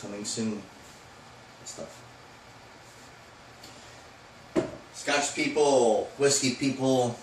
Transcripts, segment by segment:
Coming soon. Stuff. Scotch people, whiskey people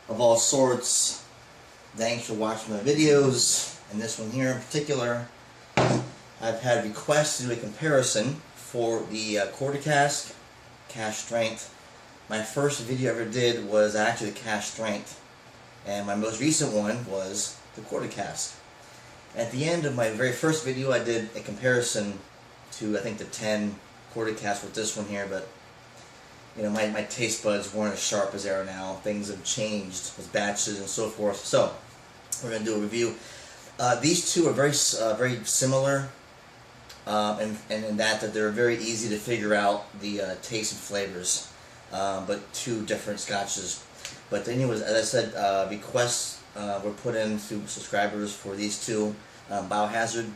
of all sorts, thanks for watching my videos. And this one here in particular, I've had requests to do a comparison for the quarter cask, Cask Strength. My first video I ever did was actually the Cask Strength, and my most recent one was the quarter cask. At the end of my very first video, I did a comparison to, I think, the 10 quarter cask with this one here, but you know, my taste buds weren't as sharp as they are now. Things have changed with batches and so forth. So we're going to do a review. These two are very similar, and in that they're very easy to figure out the taste and flavors, but two different scotches. But anyways, as I said, requests were put in through subscribers for these two. Biohazard,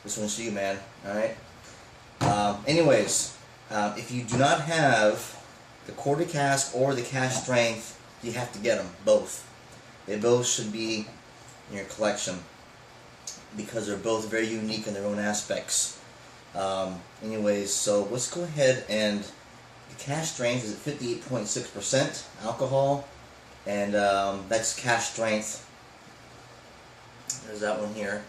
this one's to you, man. Alright? Anyways, if you do not have the quarter cask or the Cask Strength, you have to get them, both. They both should be in your collection because they're both very unique in their own aspects. Anyways, so let's go ahead, and the Cask Strength is at 58.6% alcohol, and that's Cask Strength. There's that one here.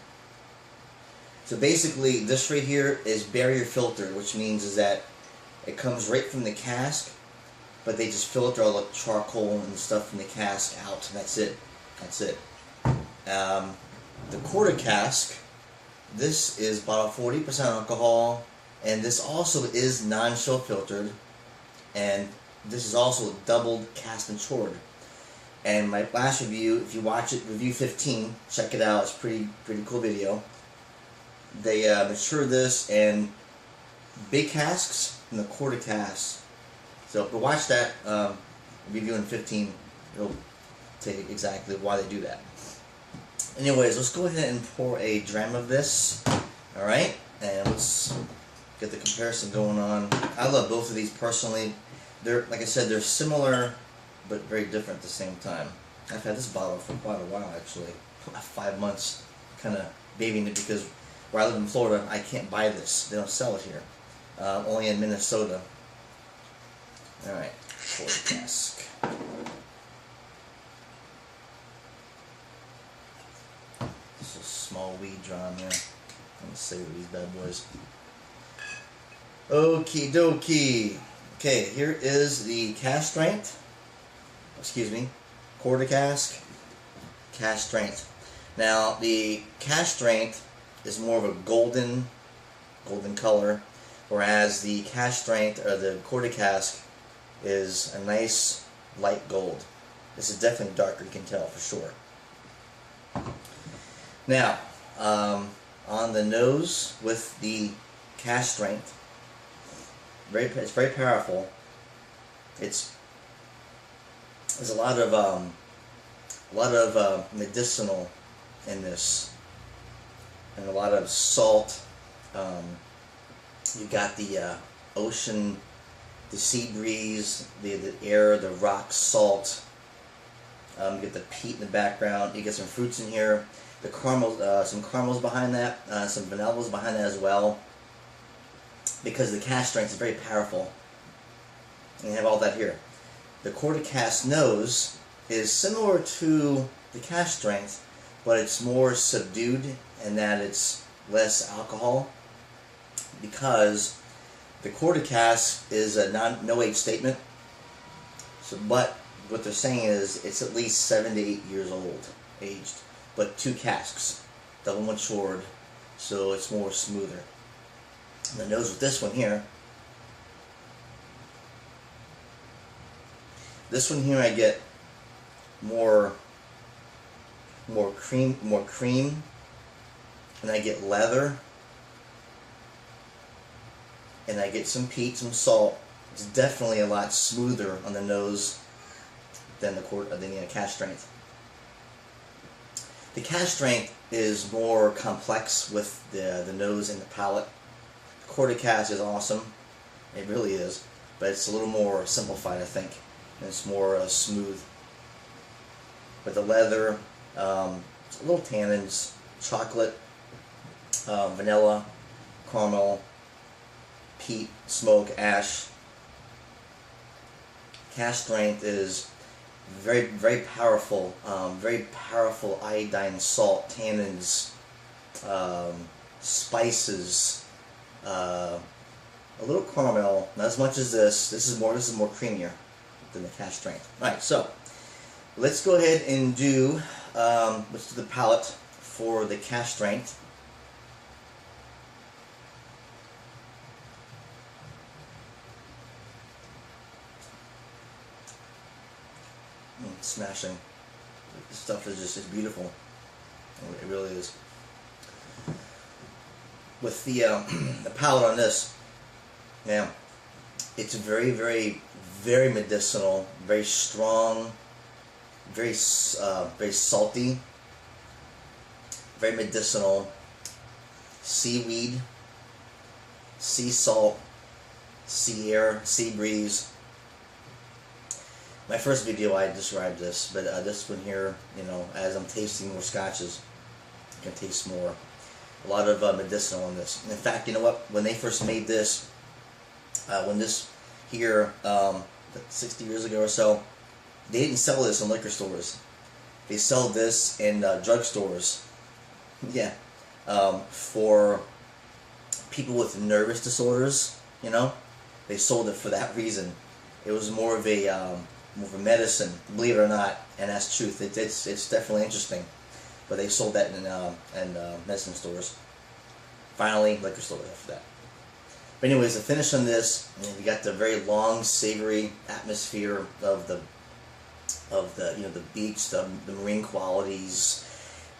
So basically, this right here is barrier filtered, which means is that it comes right from the cask, but they just filter all the charcoal and stuff from the cask out, and that's it. That's it. The quarter cask, this is bottle 40% alcohol, and this also is non-chill filtered, and this is also doubled cask matured. And my last review, if you watch it, review 15, check it out. It's pretty cool video. They mature this in big casks and the quarter casks. So if you watch that review in 15, it'll tell you exactly why they do that. Anyways, let's go ahead and pour a dram of this. All right, and let's get the comparison going on. I love both of these personally. They're, like I said, they're similar but very different at the same time. I've had this bottle for quite a while, actually. 5 months, kind of babying it, because where I live in Florida, I can't buy this. They don't sell it here. Only in Minnesota. Alright, quarter cask. This is a small weed drum there. Let me savor these bad boys. Okie dokie. Okay, here is the Cask Strength. Excuse me, quarter cask, Cask Strength. Now the Cask Strength is more of a golden color, whereas the Cask Strength, or the quarter cask, is a nice light gold. This is definitely darker, you can tell for sure. Now, on the nose with the Cask Strength, it's very powerful. There's a lot of medicinal in this, and a lot of salt. You got the ocean, the sea breeze, the air, the rock salt. You get the peat in the background. You get some fruits in here. The caramel, some caramels behind that, some vanillas behind that as well. Because the Cask Strength is very powerful, and you have all that here. The quarter cask nose is similar to the Cask Strength, but it's more subdued in that it's less alcohol, because the quarter cask is a no age statement. So, but what they're saying is it's at least 7 to 8 years old, aged, but two casks, double matured, so it's more smoother. And the nose with this one here. This one here, I get more cream, and I get leather, and I get some peat, some salt. It's definitely a lot smoother on the nose than the Cask Strength. The Cask Strength is more complex with the nose and the palate. The quarter cask is awesome, it really is, but it's a little more simplified, I think. And it's more smooth. But the leather, little tannins, chocolate, vanilla, caramel, peat, smoke, ash. Cask Strength is very powerful, very powerful iodine, salt, tannins, spices, a little caramel. Not as much as this. This is more creamier than the Cask Strength. All right, so let's go ahead and do let's do the palate for the Cask Strength. Smashing. This stuff is just beautiful. It really is. With the the palate on this, yeah, it's very medicinal, very strong, very salty, very medicinal. Seaweed, sea salt, sea air, sea breeze. My first video I described this, but this one here, you know, as I'm tasting more scotches, I can taste more. A lot of medicinal in this. In fact, you know what? When they first made this, when this here, 60 years ago or so, they didn't sell this in liquor stores. They sell this in drugstores. Yeah, for people with nervous disorders. You know, they sold it for that reason. It was more of a medicine, believe it or not, and that's truth. It's definitely interesting. But they sold that in medicine stores. Finally, liquor stores after that. But anyways, the finish on this, you got the very long, savory atmosphere of the you know, the beach, the marine qualities.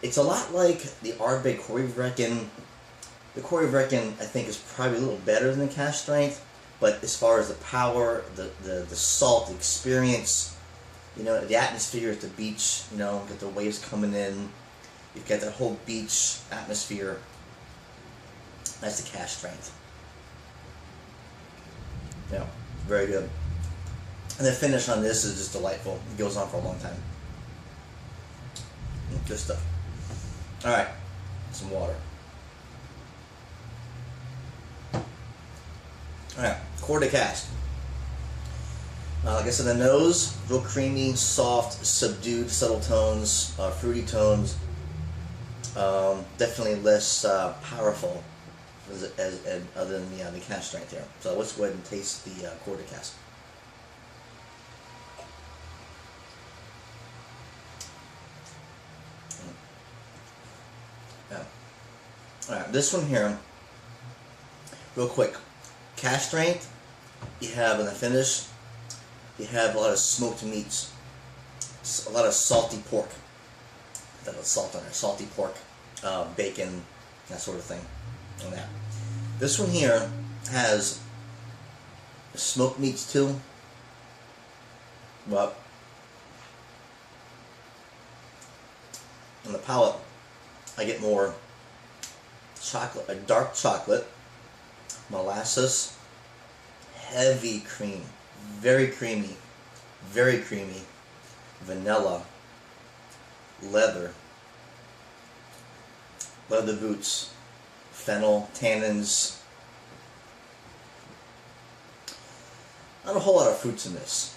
It's a lot like the Ardbeg Corey Vrecken. The Corey Vrecken, I think, is probably a little better than the Cask Strength. But as far as the power, the salt, the experience, you know, the atmosphere at the beach, you know, get the waves coming in, you've got that whole beach atmosphere. That's the Cask Strength. Yeah, very good. And the finish on this is just delightful. It goes on for a long time. Good stuff. All right, some water. Alright, Coeur de Cask. Like I said, the nose, real creamy, soft, subdued, subtle tones, fruity tones. Definitely less powerful other than the Cask Strength here. So let's go ahead and taste the Coeur de Cask. Yeah. Alright, this one here, real quick. Cask Strength, you have in the finish, you have a lot of smoked meats, a lot of salty pork. That was salt on there, salty pork, bacon, that sort of thing. On that. This one here has smoked meats too, but on the palate, I get more chocolate, a dark chocolate, molasses, heavy cream, very creamy, vanilla, leather boots, fennel, tannins. Not a whole lot of fruits in this.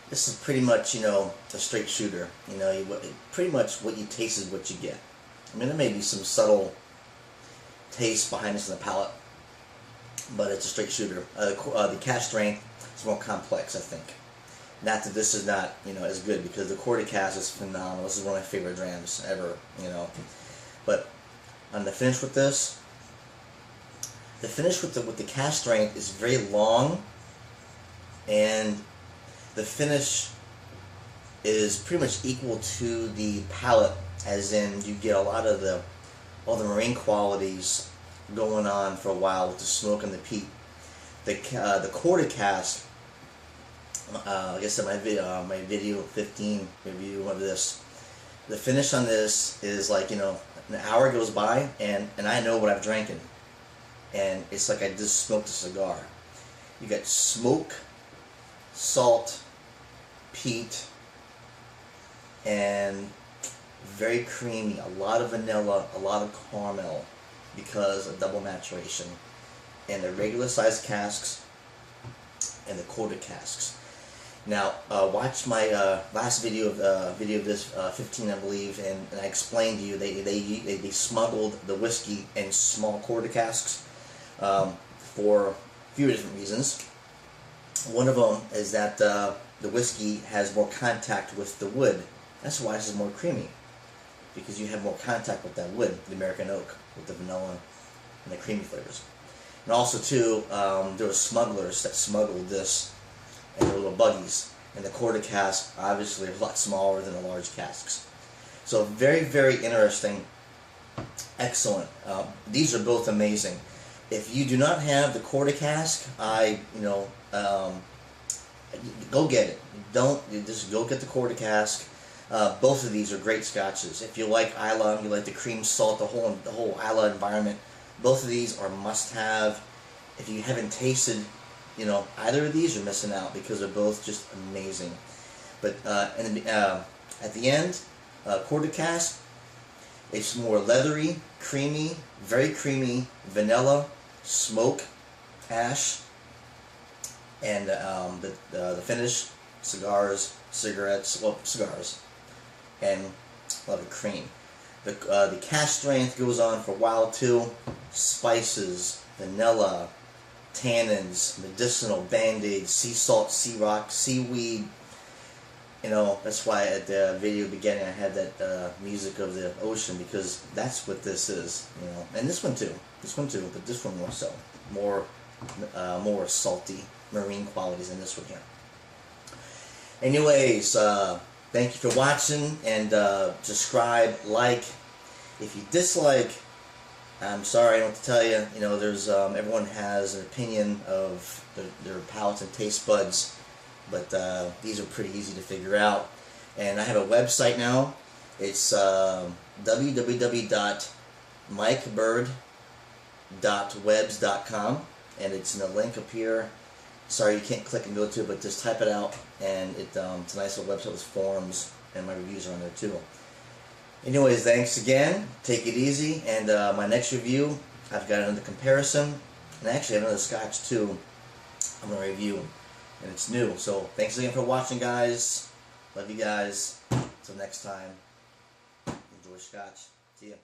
This is pretty much, you know, a straight shooter. You know, pretty much what you taste is what you get. I mean, there may be some subtle taste behind this in the palate, but it's a straight shooter. The Cask Strength is more complex, I think. Not that this is not, you know, as good, because the Coeur de Cask is phenomenal. This is one of my favorite drams ever, you know. But on the finish with this, the finish with the Cask Strength is very long, and the finish is pretty much equal to the palate, as in you get a lot of all the marine qualities going on for a while with the smoke and the peat. The Coeur de Cask, like I said, my video 15 review of this, the finish on this is like, you know, an hour goes by and I know what I've drinking, and it's like I just smoked a cigar. You got smoke, salt, peat, and very creamy, a lot of vanilla, a lot of caramel. because of double maturation in the regular sized casks and the quarter casks. Now, watch my last video of this 15, I believe, and I explained to you they smuggled the whiskey in small quarter casks for a few different reasons. One of them is that the whiskey has more contact with the wood. That's why this is more creamy, because you have more contact with that wood, the American oak, with the vanilla and the creamy flavors. And also too, there were smugglers that smuggled this in their little buggies, and the quarter cask obviously are a lot smaller than the large casks. So very, very interesting. Excellent. These are both amazing. If you do not have the quarter cask, go get it. Just go get the quarter cask. Both of these are great scotches. If you like Islay, you like the cream salt, the whole Islay environment, both of these are must-have. If you haven't tasted, either of these, you're missing out, because they're both just amazing. But at the end, quarter cask, it's more leathery, creamy, very creamy, vanilla, smoke, ash, and the finish, cigars, cigarettes, well, cigars, and a lot of cream. The Cask Strength goes on for a while too. Spices, vanilla, tannins, medicinal, band-aids, sea salt, sea rock, seaweed. That's why at the video beginning I had that music of the ocean, because that's what this is. And this one too, but this one more so, more salty marine qualities in this one here. Anyways, thank you for watching, and subscribe, like. If you dislike, I'm sorry, I don't have to tell you. There's everyone has an opinion of their palates and taste buds, but these are pretty easy to figure out. And I have a website now. It's www.mikebird.webs.com, and it's in the link up here. Sorry you can't click and go to it, but just type it out, and it's a nice little website with forums, and my reviews are on there too. Anyways, thanks again. Take it easy, and my next review, I've got another comparison, and actually I have another scotch too I'm going to review, and it's new. So thanks again for watching, guys. Love you guys. Until next time, enjoy scotch. See ya.